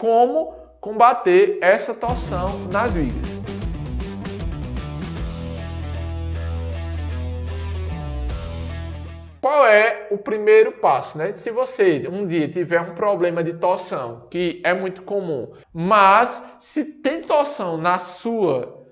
Como combater essa torção nas vigas? Qual é o primeiro passo, né? Se você um dia tiver um problema de torção, que é muito comum, mas se tem torção na sua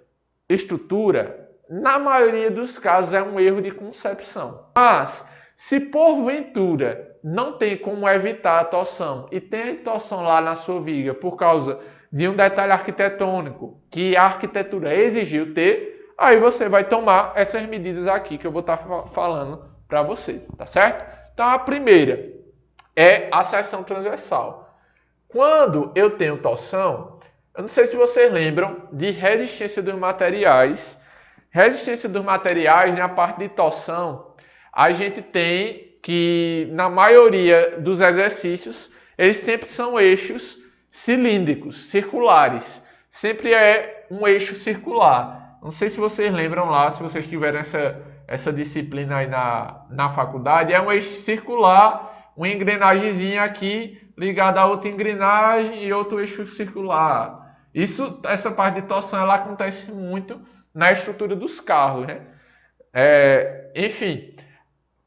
estrutura, na maioria dos casos é um erro de concepção. Mas se porventura não tem como evitar a torção e tem torção lá na sua viga por causa de um detalhe arquitetônico que a arquitetura exigiu ter, aí você vai tomar essas medidas aqui que eu vou estar falando para você, tá certo? Então a primeira é a seção transversal. Quando eu tenho torção, eu não sei se vocês lembram de resistência dos materiais. Resistência dos materiais, na parte de torção, a gente tem que, na maioria dos exercícios, eles sempre são eixos cilíndricos, circulares. Sempre é um eixo circular. Não sei se vocês lembram lá, se vocês tiveram essa disciplina aí na faculdade, é um eixo circular, uma engrenagemzinha aqui ligada a outra engrenagem e outro eixo circular. Essa parte de torção ela acontece muito na estrutura dos carros, né? Enfim,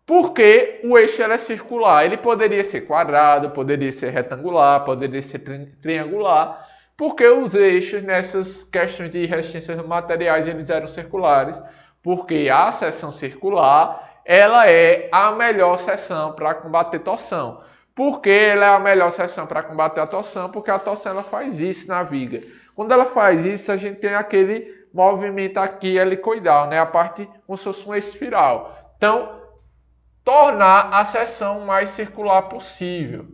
porque o eixo é circular, ele poderia ser quadrado, poderia ser retangular, poderia ser triangular, porque os eixos nessas questões de resistência dos materiais eles eram circulares, porque a seção circular ela é a melhor seção para combater torção. Por que ela é a melhor seção para combater a torção? Porque a torção ela faz isso na viga. Quando ela faz isso, a gente tem aquele movimento aqui helicoidal, né? A parte como se fosse uma espiral. Então, tornar a seção mais circular possível.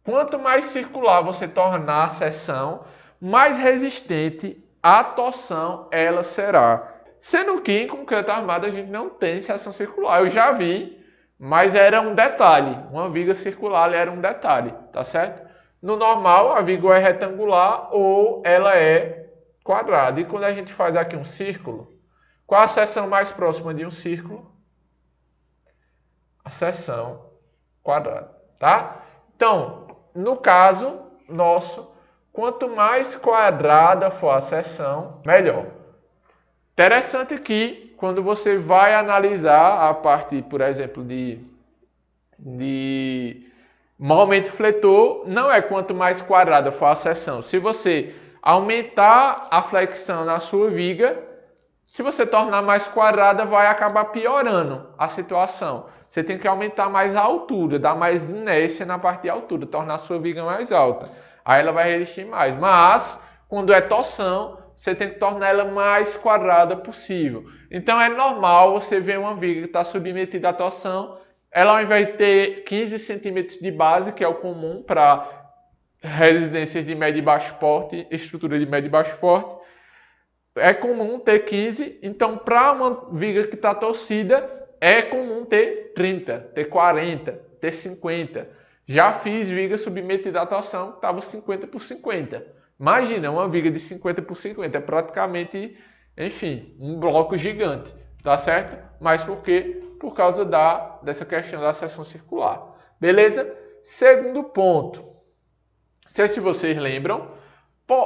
Quanto mais circular você tornar a seção, mais resistente à torção ela será. Sendo que em concreto armado a gente não tem seção circular. Eu já vi, mas era um detalhe. Uma viga circular era um detalhe, tá certo? No normal, a viga é retangular ou ela é quadrada. E quando a gente faz aqui um círculo, qual a seção mais próxima de um círculo? A seção quadrada, tá? Então, no caso nosso, quanto mais quadrada for a seção, melhor. Interessante que quando você vai analisar a parte, por exemplo, de momento fletor, não é quanto mais quadrada for a seção. Se você aumentar a flexão na sua viga, se você tornar mais quadrada, vai acabar piorando a situação. Você tem que aumentar mais a altura, dar mais inércia na parte de altura, tornar a sua viga mais alta. Aí ela vai resistir mais. Mas, quando é torção, você tem que tornar ela mais quadrada possível. Então é normal você ver uma viga que está submetida à torção, ela ao invés de ter 15 centímetros de base, que é o comum para residências de médio e baixo porte, estrutura de médio e baixo porte, é comum ter 15, então para uma viga que está torcida, é comum ter 30, ter 40, ter 50. Já fiz viga submetida à torção que estava 50 por 50. Imagina, uma viga de 50 por 50, é praticamente, enfim, um bloco gigante, tá certo? Mas por quê? Por causa dessa questão da seção circular. Beleza? Segundo ponto, não sei se vocês lembram,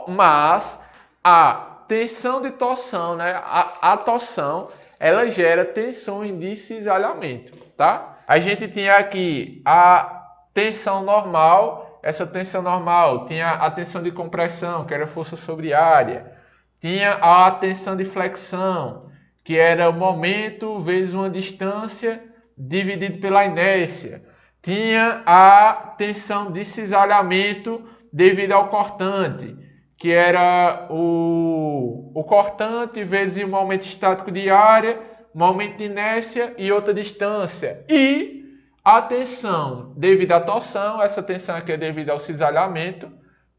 mas a tensão de torção, né? A torção, ela gera tensões de cisalhamento, tá? A gente tinha aqui a tensão normal. Essa tensão normal tinha a tensão de compressão, que era força sobre área. Tinha a tensão de flexão, que era o momento vezes uma distância dividido pela inércia. Tinha a tensão de cisalhamento devido ao cortante, que era o cortante vezes o momento estático de área, momento de inércia e outra distância. E a tensão devido à torção, essa tensão aqui é devido ao cisalhamento,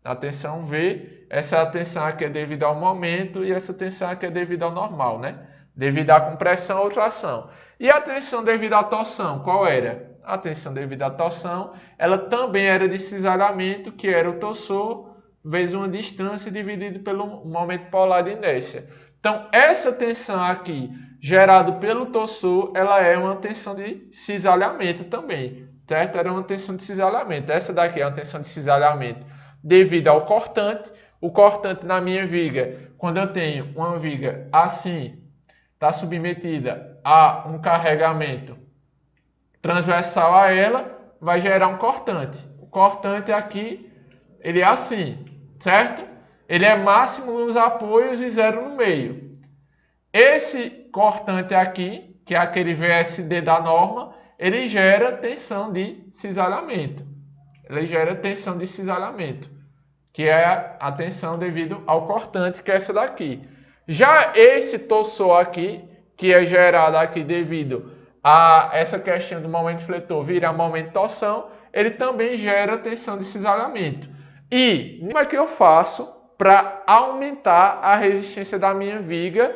a tensão V, essa tensão aqui é devido ao momento e essa tensão aqui é devido ao normal, né? Devido à compressão ou tração. E a tensão devido à torção, qual era? A tensão devido à torção, ela também era de cisalhamento, que era o torsor vezes uma distância dividido pelo momento polar de inércia. Então, essa tensão aqui, gerada pelo torsor, ela é uma tensão de cisalhamento também, certo? Era uma tensão de cisalhamento. Essa daqui é uma tensão de cisalhamento devido ao cortante. O cortante na minha viga, quando eu tenho uma viga assim, está submetida a um carregamento transversal a ela, vai gerar um cortante. O cortante aqui, ele é assim, certo? Ele é máximo nos apoios e zero no meio. Esse cortante aqui, que é aquele VSD da norma, ele gera tensão de cisalhamento. Ele gera tensão de cisalhamento, que é a tensão devido ao cortante, que é essa daqui. Já esse torsor aqui, que é gerado aqui devido a essa questão do momento fletor virar momento de torção, ele também gera tensão de cisalhamento. E como é que eu faço para aumentar a resistência da minha viga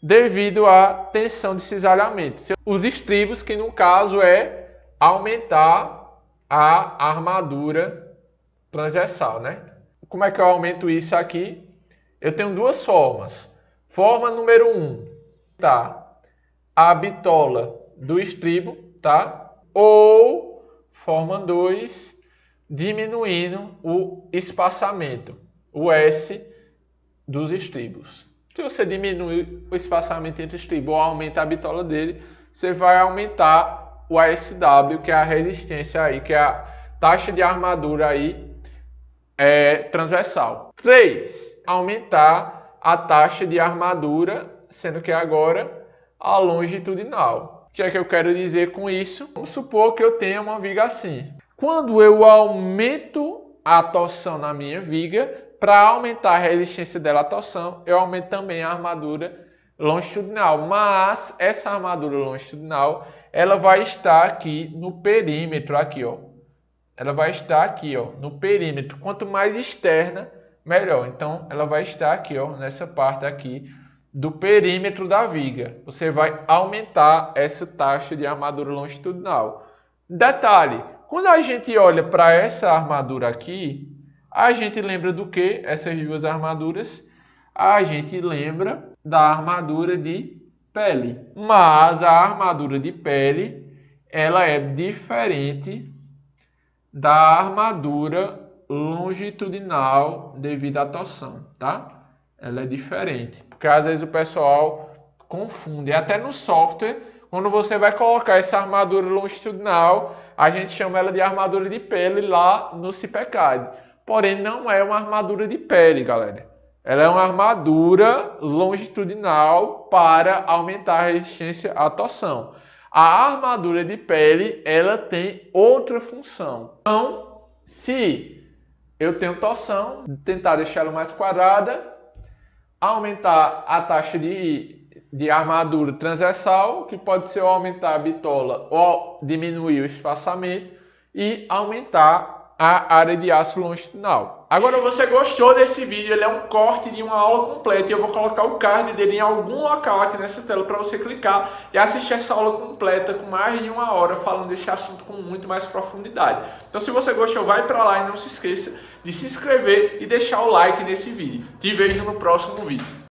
devido à tensão de cisalhamento? Os estribos, que no caso é aumentar a armadura transversal, né? Como é que eu aumento isso aqui? Eu tenho duas formas. Forma número 1, tá? A bitola do estribo, tá? Ou forma 2, diminuindo o espaçamento, o S dos estribos. Se você diminui o espaçamento entre estribo ou aumenta a bitola dele, você vai aumentar o ASW, que é a resistência aí, que é a taxa de armadura aí transversal. 3. Aumentar a taxa de armadura, sendo que agora a longitudinal. O que é que eu quero dizer com isso? Vamos supor que eu tenha uma viga assim. Quando eu aumento a torção na minha viga, para aumentar a resistência dela à torção, eu aumento também a armadura longitudinal. Mas essa armadura longitudinal, ela vai estar aqui no perímetro, aqui, ó. Ela vai estar aqui, ó, no perímetro. Quanto mais externa, melhor. Então, ela vai estar aqui, ó, nessa parte aqui do perímetro da viga. Você vai aumentar essa taxa de armadura longitudinal. Detalhe, quando a gente olha para essa armadura aqui, a gente lembra do que? Essas duas armaduras? A gente lembra da armadura de pele. Mas a armadura de pele, ela é diferente da armadura longitudinal devido à torção, tá? Ela é diferente, porque às vezes o pessoal confunde. Até no software, quando você vai colocar essa armadura longitudinal, a gente chama ela de armadura de pele lá no CIPECAD. Porém, não é uma armadura de pele, galera. Ela é uma armadura longitudinal para aumentar a resistência à torção. A armadura de pele, ela tem outra função. Então, se eu tenho torção, tentar deixar ela mais quadrada, aumentar a taxa de armadura transversal, que pode ser aumentar a bitola ou diminuir o espaçamento, e aumentar a área de aço longitudinal. Agora, se você gostou desse vídeo, ele é um corte de uma aula completa e eu vou colocar o card dele em algum local aqui nessa tela para você clicar e assistir essa aula completa com mais de 1 hora falando desse assunto com muito mais profundidade. Então, se você gostou, vai para lá e não se esqueça de se inscrever e deixar o like nesse vídeo. Te vejo no próximo vídeo.